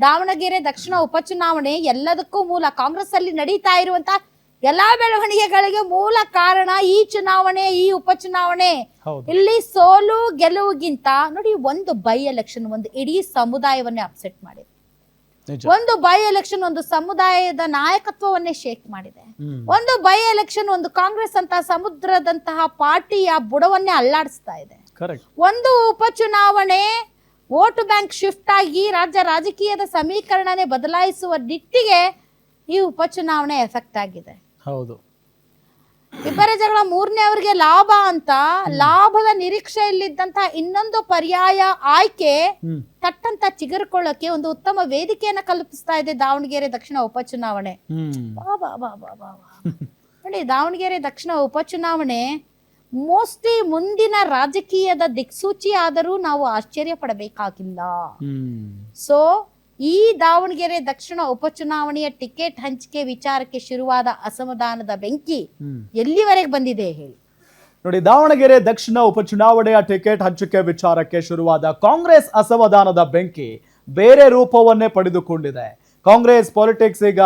ದಾವಣಗೆರೆ ದಕ್ಷಿಣ ಉಪಚುನಾವಣೆ ಎಲ್ಲದಕ್ಕೂ ಮೂಲ ಕಾಂಗ್ರೆಸ್ ಅಲ್ಲಿ ನಡೀತಾ ಇರುವಂತ ಎಲ್ಲಾ ಬೆಳವಣಿಗೆಗಳಿಗೆ ಮೂಲ ಕಾರಣ ಈ ಚುನಾವಣೆ, ಈ ಉಪಚುನಾವಣೆ. ಇಲ್ಲಿ ಸೋಲು ಗೆಲುವಿಗಿಂತ ನೋಡಿ, ಒಂದು ಬೈ ಎಲೆಕ್ಷನ್ ಒಂದು ಇಡೀ ಸಮುದಾಯವನ್ನೇ ಅಪ್ಸೆಟ್ ಮಾಡಿದೆ. ಒಂದು ಬೈ ಎಲೆಕ್ಷನ್ ಒಂದು ಸಮುದಾಯದ ನಾಯಕತ್ವವನ್ನೇ ಶೇಕ್ ಮಾಡಿದೆ. ಒಂದು ಬೈ ಎಲೆಕ್ಷನ್ ಒಂದು ಕಾಂಗ್ರೆಸ್ ಅಂತ ಸಮುದ್ರದಂತಹ ಪಾರ್ಟಿಯ ಬುಡವನ್ನೇ ಅಲ್ಲಾಡಿಸ್ತಾ ಇದೆ. ಒಂದು ಉಪಚುನಾವಣೆ ವೋಟ್ ಬ್ಯಾಂಕ್ ಶಿಫ್ಟ್ ಆಗಿ ರಾಜ್ಯ ರಾಜಕೀಯದ ಸಮೀಕರಣನೇ ಬದಲಾಯಿಸುವ ನಿಟ್ಟಿಗೆ ಈ ಉಪಚುನಾವಣೆ ಎಫೆಕ್ಟ್ ಆಗಿದೆ. ಹೌದು, ಇಬ್ಬರ ಜಗಳ ಮೂರನೇ ಅವರಿಗೆ ಲಾಭ ಅಂತ ಲಾಭದ ನಿರೀಕ್ಷೆಯಲ್ಲಿದ್ದಂತ ಇನ್ನೊಂದು ಪರ್ಯಾಯ ಆಯ್ಕೆ ತಟ್ಟಂತ ಚಿಗುರ್ಕೊಳ್ಳಕ್ಕೆ ಒಂದು ಉತ್ತಮ ವೇದಿಕೆಯನ್ನ ಕಲ್ಪಿಸ್ತಾ ಇದೆ ದಾವಣಗೆರೆ ದಕ್ಷಿಣ ಉಪಚುನಾವಣೆ. ನೋಡಿ, ದಾವಣಗೆರೆ ದಕ್ಷಿಣ ಉಪಚುನಾವಣೆ ಮೋಸ್ಟ್ಲಿ ಮುಂದಿನ ರಾಜಕೀಯದ ದಿಕ್ಸೂಚಿ ಆದರೂ ನಾವು ಆಶ್ಚರ್ಯ ಪಡಬೇಕಾಗಿಲ್ಲ. ಸೊ ಈ ದಾವಣಗೆರೆ ದಕ್ಷಿಣ ಉಪಚುನಾವಣೆಯ ಟಿಕೆಟ್ ಹಂಚಿಕೆ ವಿಚಾರಕ್ಕೆ ಶುರುವಾದ ಅಸಮಾಧಾನದ ಬೆಂಕಿ ಎಲ್ಲಿವರೆಗೆ ಬಂದಿದೆ ಹೇಳಿ. ನೋಡಿ, ದಾವಣಗೆರೆ ದಕ್ಷಿಣ ಉಪಚುನಾವಣೆಯ ಟಿಕೆಟ್ ಹಂಚಿಕೆ ವಿಚಾರಕ್ಕೆ ಶುರುವಾದ ಕಾಂಗ್ರೆಸ್ ಅಸಮಾಧಾನದ ಬೆಂಕಿ ಬೇರೆ ರೂಪವನ್ನೇ ಪಡೆದುಕೊಂಡಿದೆ. ಕಾಂಗ್ರೆಸ್ ಪಾಲಿಟಿಕ್ಸ್ ಈಗ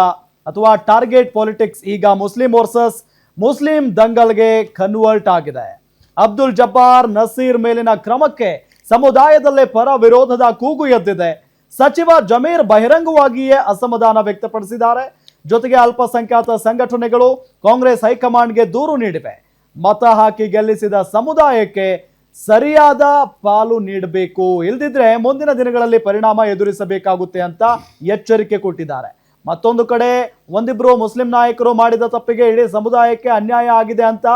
ಅಥವಾ ಟಾರ್ಗೆಟ್ ಪಾಲಿಟಿಕ್ಸ್ ಈಗ ಮುಸ್ಲಿಂ ವರ್ಸಸ್ ಮುಸ್ಲಿಂ ದಂಗಲ್ಗೆ ಕನ್ವರ್ಟ್ ಆಗಿದೆ. ಅಬ್ದುಲ್ ಜಬ್ಬಾರ್ ನಸೀರ್ ಮೇಲಿನ ಕ್ರಮಕ್ಕೆ ಸಮುದಾಯದಲ್ಲೇ ಪರ ವಿರೋಧದ ಕೂಗು ಎದ್ದಿದೆ. ಸಚಿವ ಜಮೀರ್ ಬಹಿರಂಗವಾಗಿಯೇ ಅಸಮಾಧಾನ ವ್ಯಕ್ತಪಡಿಸಿದ್ದಾರೆ. ಜೊತೆಗೆ ಅಲ್ಪಸಂಖ್ಯಾತ ಸಂಘಟನೆಗಳು ಕಾಂಗ್ರೆಸ್ ಹೈಕಮಾಂಡ್ಗೆ ದೂರು ನೀಡಿವೆ. ಮತ ಹಾಕಿ ಗೆಲ್ಲಿಸಿದ ಸಮುದಾಯಕ್ಕೆ ಸರಿಯಾದ ಪಾಲು ನೀಡಬೇಕು, ಇಲ್ದಿದ್ರೆ ಮುಂದಿನ ದಿನಗಳಲ್ಲಿ ಪರಿಣಾಮ ಎದುರಿಸಬೇಕಾಗುತ್ತೆ ಅಂತ ಎಚ್ಚರಿಕೆ ಕೊಟ್ಟಿದ್ದಾರೆ. ಮತ್ತೊಂದು ಕಡೆ ಒಂದಿಬ್ರು ಮುಸ್ಲಿಂ ನಾಯಕರು ಮಾಡಿದ ತಪ್ಪಿಗೆ ಇಡೀ ಸಮುದಾಯಕ್ಕೆ ಅನ್ಯಾಯ ಆಗಿದೆ ಅಂತ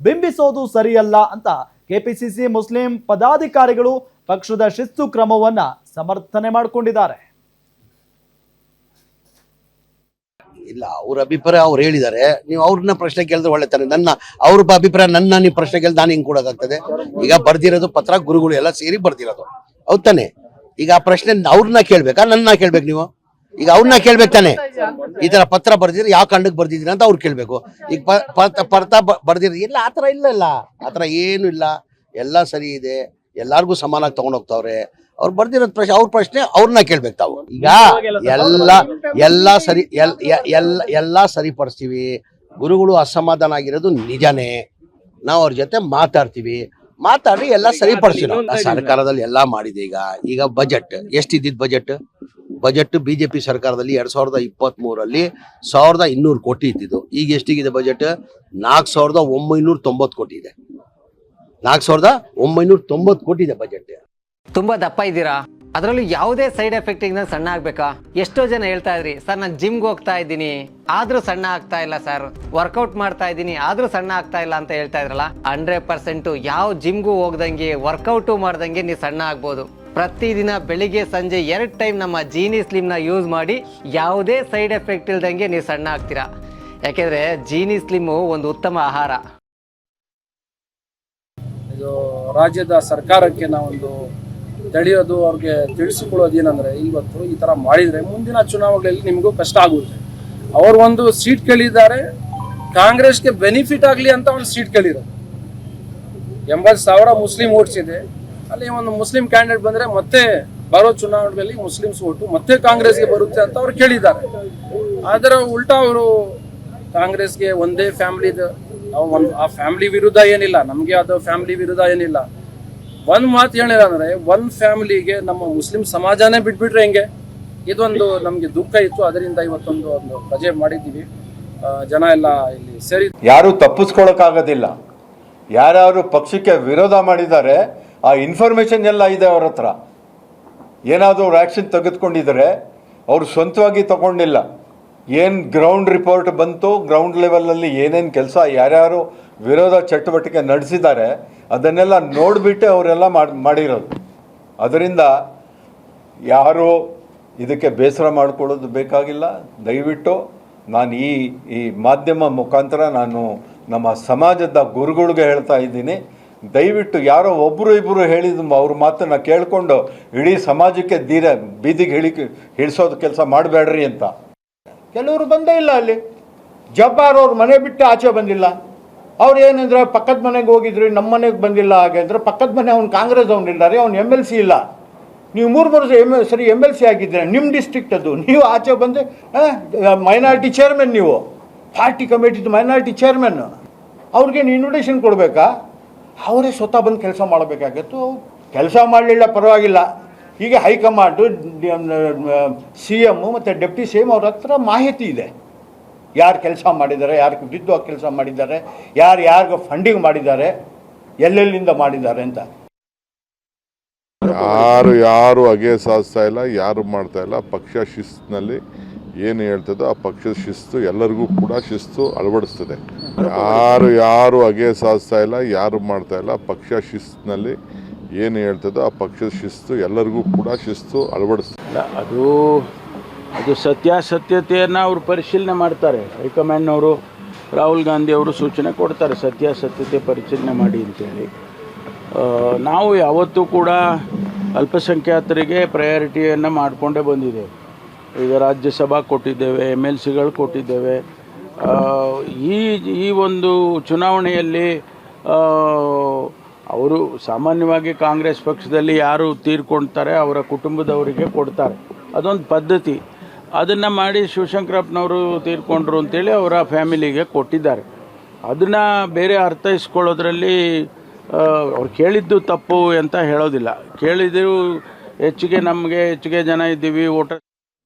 ಬಿಂಬಿಸೋದು ಸರಿಯಲ್ಲ ಅಂತ ಕೆಪಿಸಿಸಿ ಮುಸ್ಲಿಂ ಪದಾಧಿಕಾರಿಗಳು ಪಕ್ಷದ ಶಿಸ್ತು ಕ್ರಮವನ್ನ ಸಮರ್ಥನೆ ಮಾಡಿಕೊಂಡಿದ್ದಾರೆ. ಇಲ್ಲ, ಅವ್ರ ಅಭಿಪ್ರಾಯ ಅವ್ರು ಹೇಳಿದ್ದಾರೆ. ನೀವು ಅವ್ರನ್ನ ಪ್ರಶ್ನೆ ಕೇಳಿದ್ರೆ ಒಳ್ಳೆತಾನೆ. ಅವ್ರ ಅಭಿಪ್ರಾಯ ನೀವು ಪ್ರಶ್ನೆ ಕೇಳಿದ್ರೆ ನಾನು ಹಿಂಗ್ ಕೊಡೋಕ್ಕಾಗ್ತದೆ? ಈಗ ಬರ್ದಿರೋದು ಪತ್ರ ಗುರುಗಳು ಎಲ್ಲ ಸೇರಿ ಬರ್ದಿರೋದು, ಹೌದ್ ತಾನೆ? ಈಗ ಆ ಪ್ರಶ್ನೆ ಅವ್ರನ್ನ ಕೇಳ್ಬೇಕಾ ನನ್ನ ಕೇಳ್ಬೇಕು? ನೀವು ಈಗ ಅವ್ರನ್ನ ಕೇಳ್ಬೇಕು ತಾನೆ. ಈ ತರ ಪತ್ರ ಬರ್ದಿದ್ರೆ ಯಾವ ಕಾರಣಕ್ಕೆ ಬರ್ದಿದ್ದೀರ ಅಂತ ಅವ್ರು ಕೇಳ್ಬೇಕು. ಈಗ ಪತ್ರ ಬರ್ದಿರ ಇಲ್ಲ, ಆತರ ಇಲ್ಲ, ಆತರ ಏನು ಇಲ್ಲ, ಎಲ್ಲ ಸರಿ ಇದೆ, ಎಲ್ಲಾರ್ಗು ಸಮಾನಾಗಿ ತಗೊಂಡೋಗ್ತಾವ್ರೆ. ಅವ್ರು ಬರ್ದಿರೋ ಪ್ರಶ್ನೆ ಅವ್ರ ಪ್ರಶ್ನೆ ಅವ್ರನ್ನ ಕೇಳ್ಬೇಕು ತಾವು. ಈಗ ಎಲ್ಲ ಸರಿಪಡಿಸ್ತೀವಿ. ಗುರುಗಳು ಅಸಮಾಧಾನ ಆಗಿರೋದು ನಿಜಾನೇ. ನಾವು ಅವ್ರ ಜೊತೆ ಮಾತಾಡಿ ಎಲ್ಲ ಸರಿಪಡಿಸ್ತೀವಿ. ಸರ್ಕಾರದಲ್ಲಿ ಎಲ್ಲ ಮಾಡಿದೆ. ಈಗ ಬಜೆಟ್ ಎಷ್ಟಿದ್ದಿದ್ದು? ಬಜೆಟ್ ಬಿಜೆಪಿ ಸರ್ಕಾರದಲ್ಲಿ 2023 1200 ಕೋಟಿ ಇದ್ದಿದ್ದು. ಈಗ ಎಷ್ಟಿಗಿದೆ ಬಜೆಟ್? 4990 ಕೋಟಿ ಇದೆ. 4990 ಕೋಟಿ ಇದೆ ಬಜೆಟ್. ತುಂಬಾ ದಪ್ಪ ಇದ್ದೀರಾ, ಅದರಲ್ಲೂ ಯಾವುದೇ ಸೈಡ್ ಎಫೆಕ್ಟ್ ಇಂದ ಸಣ್ಣ ಆಗ್ಬೇಕಾ? ಎಷ್ಟೋ ಜನ ಹೇಳ್ತಾ ಇದ್ರಿ, ಸರ್ ನಾನು ಜಿಮ್ಗೆ ಹೋಗ್ತಾ ಇದ್ದೀನಿ ಆದ್ರೂ ಸಣ್ಣ ಆಗ್ತಾ ಇಲ್ಲ, ಸರ್ ವರ್ಕೌಟ್ ಮಾಡ್ತಾ ಇದ್ದೀನಿ ಆದ್ರೂ ಸಣ್ಣ ಆಗ್ತಾ ಇಲ್ಲ ಅಂತ ಹೇಳ್ತಾ ಇದ್ರಲ್ಲ. 100% ಯಾವ ಜಿಮ್ಗೂ ಹೋಗ್ದಂಗೆ ವರ್ಕೌಟು ಮಾಡ್ದಂಗೆ ನೀವು ಸಣ್ಣ ಆಗ್ಬೋದು. ಪ್ರತಿದಿನ ಬೆಳಿಗ್ಗೆ ಸಂಜೆ 2 ಟೈಮ್ ನಮ್ಮ ಜೀನಿ ಸ್ಲಿಮ್ ನ ಯೂಸ್ ಮಾಡಿ ಯಾವುದೇ ಸೈಡ್ ಎಫೆಕ್ಟ್ ಇಲ್ದಂಗೆ ನೀವು ಸಣ್ಣ ಆಗ್ತೀರಾ. ಯಾಕೆಂದ್ರೆ ಜೀನಿ ಸ್ಲಿಮ್ ಒಂದು ಉತ್ತಮ ಆಹಾರ. ಇದು ರಾಜ್ಯದ ಸರ್ಕಾರಕ್ಕೆ ನಾವೊಂದು ತಡೆಯೋದು, ಅವ್ರಿಗೆ ತಿಳಿಸಿಕೊಳ್ಳೋದು ಏನಂದ್ರೆ, ಇವತ್ತು ಈ ತರ ಮಾಡಿದ್ರೆ ಮುಂದಿನ ಚುನಾವಣೆಗಳಲ್ಲಿ ನಿಮಗೂ ಕಷ್ಟ ಆಗುತ್ತೆ. ಅವರು ಒಂದು ಸೀಟ್ ಕೇಳಿದ್ದಾರೆ, ಕಾಂಗ್ರೆಸ್ಗೆ ಬೆನಿಫಿಟ್ ಆಗಲಿ ಅಂತ ಒಂದು ಸೀಟ್ ಕೇಳಿರೋದು. 80,000 ಮುಸ್ಲಿಂ ವೋಟ್ಸ್ ಇದೆ. ಅಲ್ಲಿ ಒಂದು ಮುಸ್ಲಿಂ ಕ್ಯಾಂಡಿಡೇಟ್ ಬಂದ್ರೆ ಮತ್ತೆ ಬರೋ ಚುನಾವಣೆಯಲ್ಲಿ ಮುಸ್ಲಿಮ್ಸ್ ಓಟು ಮತ್ತೆ ಕಾಂಗ್ರೆಸ್ಗೆ ಬರುತ್ತೆ ಅಂತ ಅವ್ರು ಕೇಳಿದ್ದಾರೆ. ಅದರ ಉಲ್ಟಾ ಅವರು ಕಾಂಗ್ರೆಸ್ಗೆ ಒಂದೇ ಫ್ಯಾಮಿಲಿ, ಆ ಫ್ಯಾಮಿಲಿ ವಿರುದ್ಧ ಏನಿಲ್ಲ, ನಮ್ಗೆ ಅದು ಫ್ಯಾಮಿಲಿ ವಿರುದ್ಧ ಏನಿಲ್ಲ. ಒಂದ್ ಮಾತು ಹೇಳಿಲ್ಲ ಅಂದ್ರೆ, ಒಂದ್ ಫ್ಯಾಮಿಲಿಗೆ ನಮ್ಮ ಮುಸ್ಲಿಂ ಸಮಾಜನೇ ಬಿಟ್ಬಿಟ್ರೆ ಹೆಂಗೆ? ಇದೊಂದು ನಮ್ಗೆ ದುಃಖ ಇತ್ತು. ಅದರಿಂದ ಇವತ್ತೊಂದು ರಜೆ ಮಾಡಿದ್ದೀವಿ. ಜನ ಎಲ್ಲ ಇಲ್ಲಿ ಸೇರಿ ಯಾರು ತಪ್ಪಿಸ್ಕೊಳಕ್ಕಾಗೋದಿಲ್ಲ. ಯಾರ್ಯಾರು ಪಕ್ಷಕ್ಕೆ ವಿರೋಧ ಮಾಡಿದ್ದಾರೆ ಆ ಇನ್ಫಾರ್ಮೇಶನ್ ಎಲ್ಲ ಇದೆ ಅವ್ರ ಹತ್ರ. ಏನಾದರೂ ಆ್ಯಕ್ಷನ್ ತೆಗೆದುಕೊಂಡಿದ್ದಾರೆ, ಅವರು ಸ್ವಂತವಾಗಿ ತಗೊಂಡಿಲ್ಲ. ಏನು ಗ್ರೌಂಡ್ ರಿಪೋರ್ಟ್ ಬಂತು, ಗ್ರೌಂಡ್ ಲೆವೆಲಲ್ಲಿ ಏನೇನು ಕೆಲಸ ಯಾರ್ಯಾರು ವಿರೋಧ ಚಟುವಟಿಕೆ ನಡೆಸಿದ್ದಾರೆ ಅದನ್ನೆಲ್ಲ ನೋಡಿಬಿಟ್ಟು ಅವರೆಲ್ಲ ಮಾಡಿರೋದು. ಅದರಿಂದ ಯಾರು ಇದಕ್ಕೆ ಬೇಸರ ಮಾಡಿಕೊಳ್ಳೋದು ಬೇಕಾಗಿಲ್ಲ. ದಯವಿಟ್ಟು ನಾನು ಈ ಮಾಧ್ಯಮ ಮುಖಾಂತರ ನಾನು ನಮ್ಮ ಸಮಾಜದ ಗುರುಗಳಿಗೆ ಹೇಳ್ತಾ ಇದ್ದೀನಿ, ದಯವಿಟ್ಟು ಯಾರೋ ಒಬ್ಬರು ಇಬ್ಬರು ಹೇಳಿದ ಅವ್ರ ಮಾತನ್ನು ಕೇಳಿಕೊಂಡು ಇಡೀ ಸಮಾಜಕ್ಕೆ ಬೀದಿಗೆ ಹಿಡಿಸೋದು ಕೆಲಸ ಮಾಡಬೇಡ್ರಿ ಅಂತ. ಕೆಲವರು ಬಂದೇ ಇಲ್ಲ. ಅಲ್ಲಿ ಜಬ್ಬಾರ್ ಅವ್ರ ಮನೆ ಬಿಟ್ಟು ಆಚೆ ಬಂದಿಲ್ಲ. ಅವ್ರು ಏನಂದ್ರೆ ಪಕ್ಕದ ಮನೆಗೆ ಹೋಗಿದ್ರಿ, ನಮ್ಮ ಮನೆಗೆ ಬಂದಿಲ್ಲ. ಹಾಗೆ ಅಂದರೆ ಪಕ್ಕದ ಮನೆ ಅವ್ನು ಕಾಂಗ್ರೆಸ್ ಅವ್ನಿಲ್ಲ ರೀ, ಅವ್ನು MLC ಇಲ್ಲ. ನೀವು ಮೂರು ಸರಿ MLC ಆಗಿದ್ದೀರ, ನಿಮ್ಮ ಡಿಸ್ಟ್ರಿಕ್ಟ್ ಅದು. ನೀವು ಆಚೆ ಬಂದು ಮೈನಾರಿಟಿ ಚೇರ್ಮನ್, ನೀವು ಪಾರ್ಟಿ ಕಮಿಟಿದು ಮೈನಾರಿಟಿ ಚೇರ್ಮನ್, ಅವ್ರಿಗೇನು ಇನ್ವಿಟೇಷನ್ ಕೊಡಬೇಕಾ? ಅವರೇ ಸ್ವತಃ ಬಂದು ಕೆಲಸ ಮಾಡಬೇಕಾಗತ್ತು. ಕೆಲಸ ಮಾಡಲಿಲ್ಲ ಪರವಾಗಿಲ್ಲ, ಈಗ ಹೈಕಮಾಂಡು CM ಮತ್ತು ಡೆಪ್ಟಿ CM ಅವ್ರ ಹತ್ರ ಮಾಹಿತಿ ಇದೆ, ಯಾರು ಕೆಲಸ ಮಾಡಿದ್ದಾರೆ, ಯಾರು ವಿರುದ್ಧವಾಗಿ ಕೆಲಸ ಮಾಡಿದ್ದಾರೆ, ಯಾರಿಗೂ ಫಂಡಿಂಗ್ ಮಾಡಿದ್ದಾರೆ, ಎಲ್ಲೆಲ್ಲಿಂದ ಮಾಡಿದ್ದಾರೆ ಅಂತ. ಯಾರು ಅಗೆ ಸಾಧಿಸ್ತಾ ಇಲ್ಲ, ಯಾರು ಮಾಡ್ತಾ ಇಲ್ಲ. ಪಕ್ಷ ಶಿಸ್ತಿನಲ್ಲಿ ಏನು ಹೇಳ್ತದೋ ಆ ಪಕ್ಷದ ಶಿಸ್ತು ಎಲ್ಲರಿಗೂ ಕೂಡ ಶಿಸ್ತು ಅಳವಡಿಸ್ತದೆ. ಯಾರು ಅಗೆ ಸಾಧಿಸ್ತಾ ಇಲ್ಲ, ಯಾರು ಮಾಡ್ತಾ ಇಲ್ಲ. ಪಕ್ಷ ಶಿಸ್ತಿನಲ್ಲಿ ಏನು ಹೇಳ್ತದೋ ಆ ಪಕ್ಷದ ಶಿಸ್ತು ಎಲ್ಲರಿಗೂ ಕೂಡ ಶಿಸ್ತು ಅಳವಡಿಸ್ತದೆ. ಅದು ಸತ್ಯಾಸತ್ಯತೆಯನ್ನು ಅವರು ಪರಿಶೀಲನೆ ಮಾಡ್ತಾರೆ. ಹೈಕಮಾಂಡ್ನವರು, ರಾಹುಲ್ ಗಾಂಧಿ ಅವರು ಸೂಚನೆ ಕೊಡ್ತಾರೆ ಸತ್ಯಾಸತ್ಯತೆ ಪರಿಶೀಲನೆ ಮಾಡಿ ಅಂತೇಳಿ. ನಾವು ಯಾವತ್ತೂ ಕೂಡ ಅಲ್ಪಸಂಖ್ಯಾತರಿಗೆ ಪ್ರಯಾರಿಟಿಯನ್ನು ಮಾಡಿಕೊಂಡೇ ಬಂದಿದ್ದೇವೆ. ಈಗ ರಾಜ್ಯಸಭಾ ಕೊಟ್ಟಿದ್ದೇವೆ, MLCಗಳು ಕೊಟ್ಟಿದ್ದೇವೆ. ಈ ಒಂದು ಚುನಾವಣೆಯಲ್ಲಿ ಅವರು ಸಾಮಾನ್ಯವಾಗಿ ಕಾಂಗ್ರೆಸ್ ಪಕ್ಷದಲ್ಲಿ ಯಾರು ತೀರ್ಕೊಳ್ತಾರೆ ಅವರ ಕುಟುಂಬದವರಿಗೆ ಕೊಡ್ತಾರೆ, ಅದೊಂದು ಪದ್ಧತಿ. ಅದನ್ನು ಮಾಡಿ ಶಿವಶಂಕರಪ್ಪನವರು ತೀರ್ಕೊಂಡ್ರು ಅಂತೇಳಿ ಅವರ ಫ್ಯಾಮಿಲಿಗೆ ಕೊಟ್ಟಿದ್ದಾರೆ. ಅದನ್ನು ಬೇರೆ ಅರ್ಥೈಸ್ಕೊಳ್ಳೋದ್ರಲ್ಲಿ ಅವ್ರು ಕೇಳಿದ್ದು ತಪ್ಪು ಅಂತ ಹೇಳೋದಿಲ್ಲ. ಕೇಳಿದ್ರು ಹೆಚ್ಚಿಗೆ ಜನ ಇದ್ದೀವಿ, ವೋಟರ್